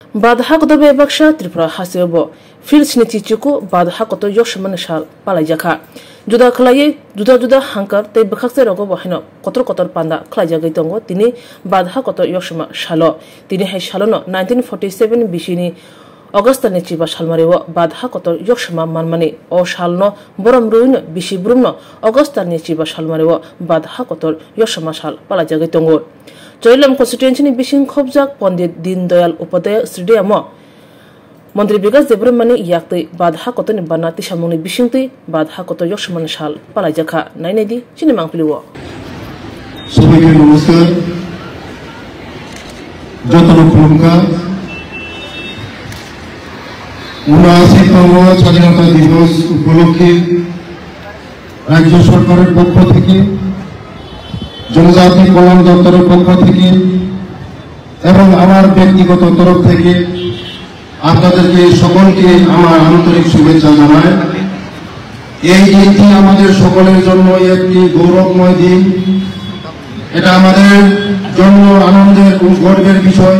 Badha koto be baksha Tripura hasebo fils ni chichuku badha koto yoshman shal palajaka juda khlaye juda hankar te bakhakse rogo bahino kotor panda khlaja gaitongo tini badha koto yoshma shalo tini he shalono 1947 bishini Augusta ni chiba shalmarewo badha koto yoshma manmani o shalno borom ruino bishi brumno Augusta ni chiba shalmarewo badha koto yoshma shal palaja gaitongo Joilam constituency ni Bishing Khobjak Pandit Din Dayal Upadhyay Stadium Mantri Bikas Debramani yakti badha koto ni banati shamuni bishingti badha koto yoshman shal palajaka nainedi chinemang piliwo সবাইকে নমস্কার যতন প্রমুখা ৭৯তম স্বাধীনতা দিবস উপলক্ষে রাজ্য সরকারের পক্ষ থেকে জনজাতি কল্যাণ দপ্তরের পক্ষ থেকে এবং আমার ব্যক্তিগত তরফ থেকে আপনাদেরকে সকলকে আমার আন্তরিক শুভেচ্ছা জানাই। এই দিনটি আমাদের সকলের জন্য একটি গৌরবময় দিন। এটা আমাদের জন্য আনন্দের ও গর্বের বিষয়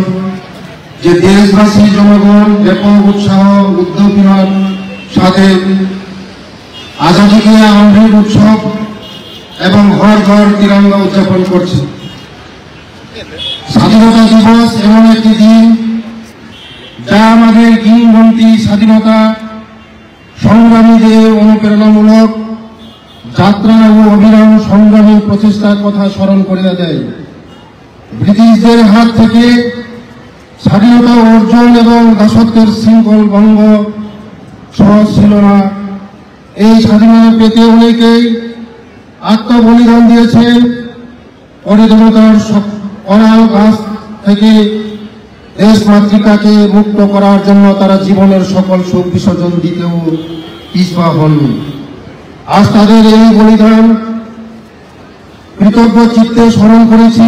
যে দেশবাসী জনগণ ব্যাপক উৎসাহ উদ্দীপনার সাথে আজাদী কে আমৃত উৎসব এবং ঘর ঘর তিরঙ্গা উদযাপন করছে। স্বাধীনতা দিবস এমন একটি দিন যা আমাদের কিংবদন্তি স্বাধীনতা সংগ্রামীদের অনুপ্রেরণামূলক যাত্রা ও অবিরাম সংগ্রামী প্রচেষ্টার কথা স্মরণ করিয়ে দেয়। ব্রিটিশদের হাত থেকে স্বাধীনতা অর্জন এবং দাসত্বের শৃঙ্খল ভঙ্গ সহজ ছিল না। এই স্বাধীনতা পেতে অনেকেই আত্মবলিদান দিয়েছেন। অরিধনতার অনাল গাছ থেকে দেশ মাতৃকাকে মুক্ত করার জন্য তারা জীবনের সকল সুখ বিসর্জন দিতেও পিছপা হননি। আজ তাদের এই বলিদান কৃতজ্ঞ চিত্তে স্মরণ করেছি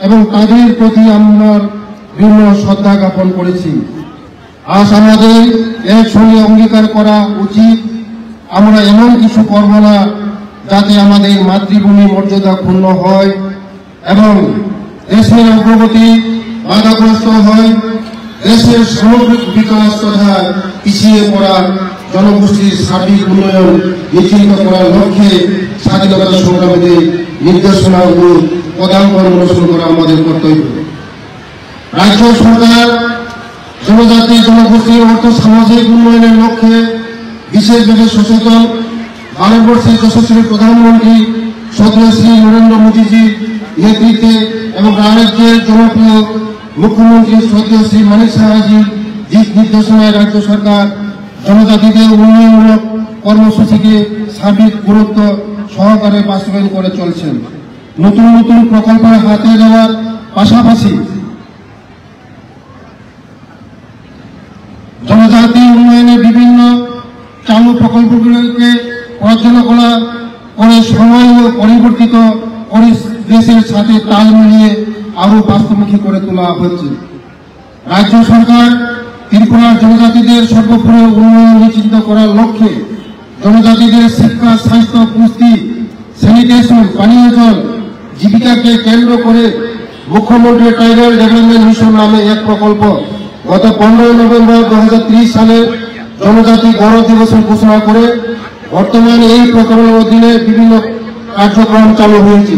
এবং তাদের প্রতি আমার বিভিন্ন শ্রদ্ধা জ্ঞাপন করেছি। আজ আমাদের একসঙ্গে অঙ্গীকার করা উচিত আমরা এমন কিছু করব না যাতে আমাদের মাতৃভূমি মর্যাদা ক্ষুণ্ণ হয় এবং দেশের অগ্রগতি বাধাগ্রস্ত হয়। দেশের সামগ্রিক বিকাশ তথা পিছিয়ে পড়া জনগোষ্ঠীর সার্বিক উন্নয়ন নিশ্চিত করার লক্ষ্যে স্বাধীনতা সংগ্রামীদের নির্দেশনা ও পদাঙ্কন অনুসরণ করা আমাদের কর্তব্য। রাজ্য সরকার জনজাতি জনগোষ্ঠীর অর্থ সামাজিক উন্নয়নের লক্ষ্যে বিশেষভাবে সচেতন। ভারতবর্ষের যশস্বী প্রধানমন্ত্রী শ্রদ্ধেয় শ্রী নরেন্দ্র মোদীজির নেতৃত্বে এবং রাজ্যের জনপ্রিয় মুখ্যমন্ত্রী শ্রদ্ধেয় শ্রী মানিক সাহাজির দিক নির্দেশনায় রাজ্য সরকার জনজাতিদের উন্নয়নমূলক কর্মসূচিকে সার্বিক গুরুত্ব সহকারে বাস্তবায়ন করে চলছেন। নতুন নতুন প্রকল্প হাতে দেওয়ার পাশাপাশি জনজাতি উন্নয়নের বিভিন্ন চালু প্রকল্পগুলোকে পর্যালোচনা করে সময় ও পরিবর্তিত দেশের সাথে তাল মিলিয়ে আরো বাস্তবমুখী করে তোলা হচ্ছে। রাজ্য সরকার ত্রিপুরার জনজাতিদের সর্বোপরি উন্নয়ন নিশ্চিত করার লক্ষ্যে জনজাতিদের শিক্ষা স্বাস্থ্য পুষ্টি স্যানিটেশন পানীয় জল জীবিকাকে কেন্দ্র করে মুখ্যমন্ত্রী ট্রাইবাল ডেভেলপমেন্ট মিশন নামে এক প্রকল্প গত 15 নভেম্বর 2023 সালে জনজাতি গৌরব দিবসের ঘোষণা করে বর্তমানে এই প্রকল্পের অধীনে বিভিন্ন কার্যক্রম চালু হয়েছে।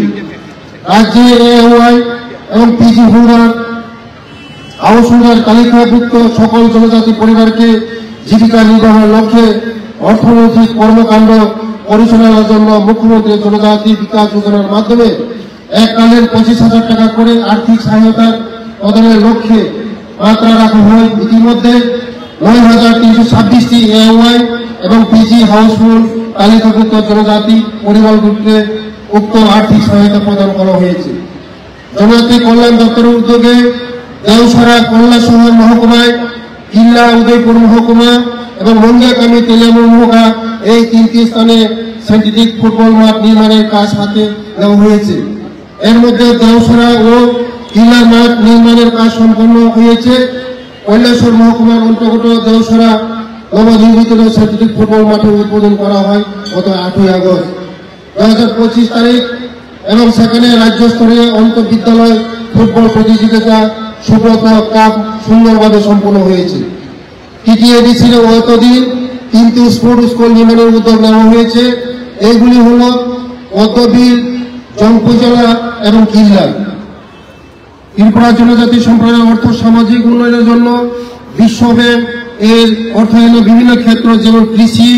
রাজ্যে এওয়াই এবং পিজি হোল্ডার হাউস হোল্ডার তালিকাভুক্ত সকল জনজাতি পরিবারকে জীবিকা নির্বাহের লক্ষ্যে অর্থনৈতিক কর্মকাণ্ড পরিচালনার জন্য মুখ্যমন্ত্রী জনজাতি বিকাশ যোজনার মাধ্যমে এককালীন 25,000 টাকা করে আর্থিক সহায়তা প্রদানের লক্ষ্যে মাত্রা রাখা হয়। ইতিমধ্যে 9,326টি এওয়াই এবং পিজি হাউসহোল্ড তালিকাভুক্ত জনজাতি পরিবারগুলিকে উক্ত আর্থিক সহায়তা প্রদান করা হয়েছে। জনজাতি কল্যাণ দপ্তরের উদ্যোগে দেওসরা কল্যাণ মহকুমায় কিল্লা উদয়পুর মহকুমা এবং মন্দিয়াকামী তেলিয়ামুড়া এই 3টি স্থানে সিন্থেটিক ফুটবল মাঠ নির্মাণের কাজ হাতে নেওয়া হয়েছে। এর মধ্যে দেওসরা ও কিল্লা মাঠ নির্মাণের কাজ সম্পন্ন হয়েছে। কৈলাসহর মহকুমার অন্তর্গত দেওসরা নবনির্মিত সিন্থেটিক ফুটবল মাঠের উদ্বোধন করা হয় গত 8ই আগস্ট 2025 তারিখ এবং সেখানে রাজ্য স্তরে অন্তর্বিদ্যালয় ফুটবল প্রতিযোগিতা সুব্রত কাপ সুন্দরভাবে সম্পন্ন হয়েছে। টিটিএডি ছিল অতদিন, কিন্তু স্পোর্ট স্কুল নির্মাণের উদ্যোগ নেওয়া হয়েছে। এইগুলি হল পদ্মবিল, জম্পুজলা এবং কিল্লার। ত্রিপুরা জনজাতি সম্প্রদায়ের অর্থ সামাজিক উন্নয়নের জন্য বিশ্ব ব্যাংক এর অর্থায়নে বিভিন্ন ক্ষেত্র যেমন কৃষি,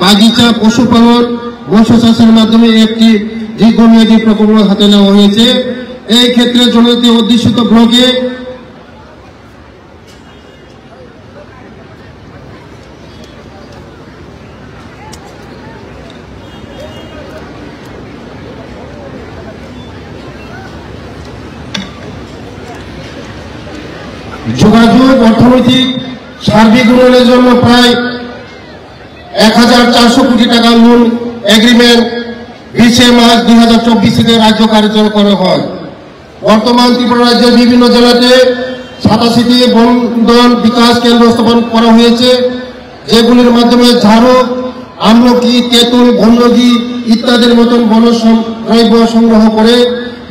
বাগিচা, পশুপালন, মৎস্য চাষের মাধ্যমে একটি দীর্ঘমেয়াদী প্রকল্প হাতে নেওয়া হয়েছে। এই ক্ষেত্রে জনজাতি অধ্যুষিত ব্লকে যোগাযোগ, অর্থনৈতিক সার্বিক উন্নয়নের জন্য প্রায় 1400 কোটি টাকা লোন এগ্রিমেন্ট 20 মার্চ 2024 থেকে রাজ্য কার্যকর করা হয়। বর্তমান ত্রিপুরা রাজ্যের বিভিন্ন জেলাতে 87টি বন্ধন বিকাশ কেন্দ্র স্থাপন করা হয়েছে, যেগুলির মাধ্যমে ঝাড়ক, আমলকি, তেঁতুল, বন্যগি ইত্যাদির মতন বনদ্রব্য সংগ্রহ করে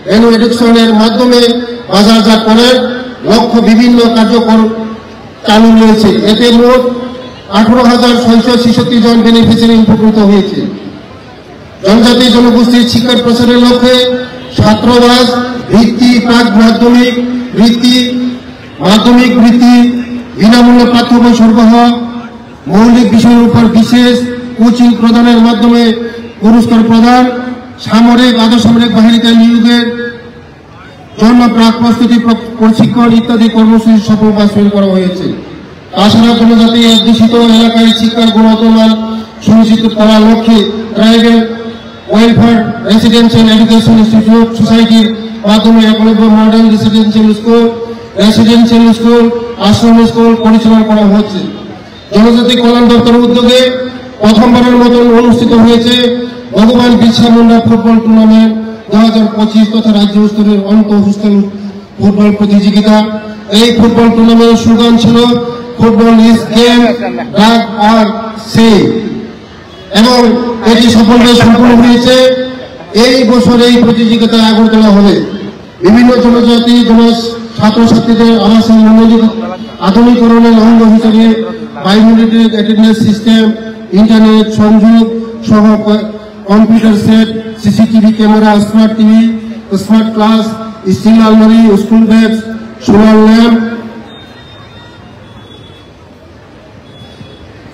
ভ্যালু এডিকশনের মাধ্যমে বাজারজাত করার লক্ষ্য বিভিন্ন কার্যক্রম চালু রয়েছে। এতে মোট 18,666 জন বেনিফিশিয়ারি উপকৃত হয়েছে। জনজাতি জনগোষ্ঠীর শিক্ষার প্রসারের লক্ষ্যে ছাত্রাবাস, বৃত্তি, প্রাক মাধ্যমিক বৃত্তি, মাধ্যমিক বৃত্তি, বিনামূল্যে পাঠ্য বই সরবরাহ, মৌলিক বিষয়ের উপর বিশেষ কোচিং প্রদানের মাধ্যমে পুরস্কার প্রদান, সামরিক আধসামরিক বাহিনীতে নিয়োগের জন্য প্রাক প্রস্তুতি প্রশিক্ষণ ইত্যাদি কর্মসূচি সফল বাস্তবায়ন করা হয়েছে। তাছাড়া জনজাতি অধ্যুষিত এলাকায় শিক্ষার গুণগত মান সুনিশ্চিত করার লক্ষ্যে tribal welfare residential education institute সোসাইটির মাধ্যমে 91 মডেল রেসিডেন্সিয়াল স্কুল, আশ্রম স্কুল পরিচালনা করা হচ্ছে। জনজাতি কল্যাণ দপ্তরের উদ্যোগে প্রথমবারের মতন অনুষ্ঠিত হয়েছে ভগবান বিরসা মুন্ডা ফুটবল টুর্নামেন্ট 2025 তথা রাজ্য স্তরের অন্তঃহস্টেল ফুটবল প্রতিযোগিতা। এই ফুটবল টুর্নামেন্টের স্লোগান ছিল ফুটবল ইজ গেম, ডাক আর সে, এবং এটি সফলভাবে সম্পন্ন হয়েছে। এই বছর এই প্রতিযোগিতায় আগরতলা হবে। বিভিন্ন জনজাতি ছাত্রছাত্রীদের আবাসন আধুনিকরণের অঙ্গ হিসেবে বায়োমেট্রিক অ্যাটেন্ডেন্স সিস্টেম, ইন্টারনেট সংযোগ সহ computer set, CCTV camera, smart TV, smart class, steel আলমারি, school bag, solar lamp,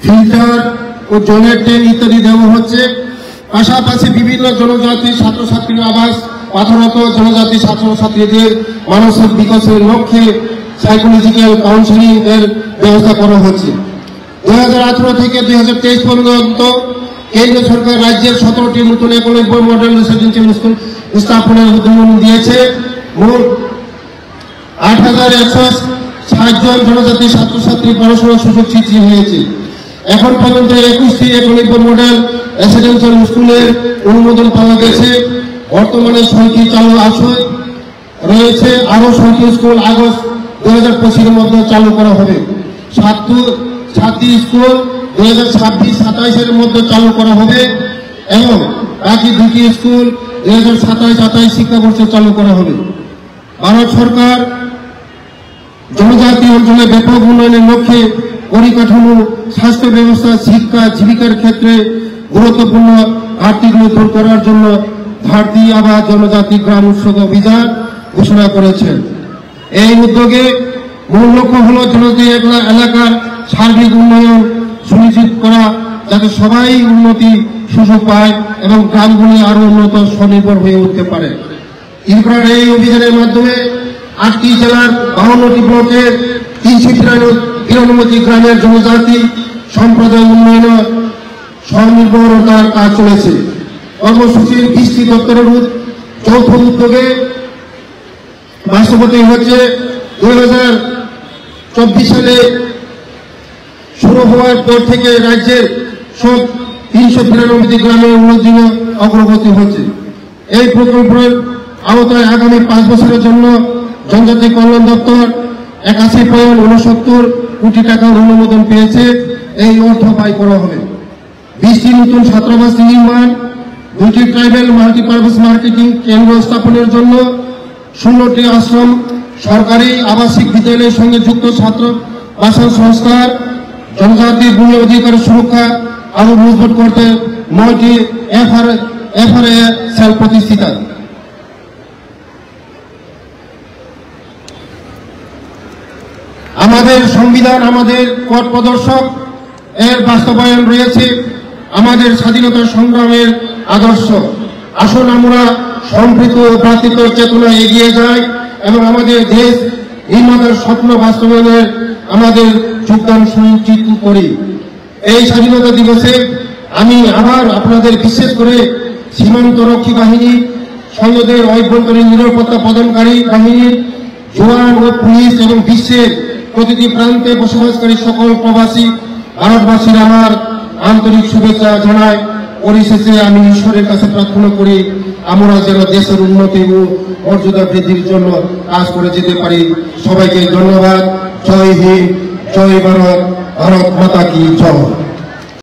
filter ও জলের ট্যাঙ্ক ইত্যাদি দেওয়া হচ্ছে। পাশাপাশি বিভিন্ন জনজাতি ছাত্রছাত্রীর আবাস, পাথরত জনজাতি ছাত্রছাত্রীদের মানসিক বিকাশের লক্ষ্যে সাইকোলজিক্যাল কাউন্সিলিং এর ব্যবস্থা করা হচ্ছে। 2018 থেকে 2023 পর্যন্ত কেন্দ্র সরকার রাজ্যের 17টি নতুন 91 মডেল রেসিডেন্সিয়াল স্কুল স্থাপনের উদ্যোগ দিয়েছে। মোট 8,160 জন জনজাতি ছাত্রছাত্রী পড়াশোনার সুযোগ সৃষ্টি হয়েছে। এখন পর্যন্ত 21টি 91 মডেল রেসিডেন্সিয়াল স্কুলের অনুমোদন পাওয়া গেছে। বর্তমানে 6টি চালু রয়েছে। আরো 6টি স্কুল আগস্ট 2025 মধ্যে চালু করা হবে। 7টি স্কুল 2026-27 মধ্যে চালু করা হবে এবং বাকি 2টি স্কুল 2027-28 শিক্ষাবর্ষে চালু করা হবে। ভারত সরকার জনজাতি অঞ্চলে ব্যাপক উন্নয়নের লক্ষ্যে পরিকাঠামো, স্বাস্থ্য ব্যবস্থা, শিক্ষা, জীবিকার ক্ষেত্রে গুরুত্বপূর্ণ ঘাটতিগুলো দূর করার জন্য ধরতি আবাদ জনজাতি গ্রাম উৎসব অভিযান ঘোষণা করেছেন। এই উদ্যোগে মূল লক্ষ্য হল জনজাতি এলাকার সার্বিক উন্নয়ন সুনিশ্চিত করা, যাতে সবাই উন্নতি সুযোগ পায় এবং গ্রামগুলি আরো উন্নত স্বনির্ভর হয়ে উঠতে পারে। ত্রিপুরার এই অভিযানের মাধ্যমে 8টি জেলার 52টি ব্লকের 393টি গ্রামের জনজাতি সম্প্রদায় উন্নয়ন স্বনির্ভরতার কাজ চলেছে। কর্মসূচির 20টি দপ্তরের যৌথ উদ্যোগে বাস্তবতা হচ্ছে 2024 সালে শুরু হওয়ার পর থেকে রাজ্যের সব 392টি গ্রামে উন্নয়ন অগ্রগতি হচ্ছে। এই প্রকল্পের আওতায় আগামী 5 বছরের জন্য জনজাতি কল্যাণ দপ্তর 81.69 কোটি টাকার অনুমোদন পেয়েছে। এই অর্থ ব্যয় করা হবে। 20টি নতুন ছাত্রাবাস নির্মাণ, 2টি ট্রাইবেল মাল্টিপারপাস মার্কেটিং কেন্দ্র স্থাপনের জন্য 16টি আশ্রম সরকারি আবাসিক বিদ্যালয়ের সঙ্গে যুক্ত ছাত্র বাসন সংস্কার, জনজাতির মূল্য অধিকারের সুরক্ষা আরো মজবুত করতে 9টি এফআরএ সেল প্রতিষ্ঠিত। আমাদের সংবিধান আমাদের পথ প্রদর্শক, এর বাস্তবায়ন রয়েছে আমাদের স্বাধীনতা সংগ্রামের আদর্শ। আসুন আমরা সম্প্রীতি ও ভ্রাতৃত্ব চেতনা এগিয়ে যাই এবং আমাদের দেশ নির্মাতার স্বপ্ন বাস্তবায়নের আমাদের যোগদান সুনিশ্চিত করি। এই স্বাধীনতা দিবসে আমি আবার আপনাদের বিশেষ করে সীমান্ত রক্ষী বাহিনী, সৈন্যদের অভ্যন্তরীণ নিরাপত্তা প্রদানকারী বাহিনীর জওয়ান ও পুলিশ এবং বিশ্বের প্রতিটি প্রান্তে বসবাসকারী সকল প্রবাসী ভারতবাসীর আমার আন্তরিক শুভেচ্ছা জানাই। পরিশেষে আমি ঈশ্বরের কাছে প্রার্থনা করি আমরা যেন দেশের উন্নতি ও মর্যাদা বৃদ্ধির জন্য কাজ করে যেতে পারি। সবাইকে ধন্যবাদ। জয় হিন্দ, জয় ভারত, ভারত মাতা কি জয়।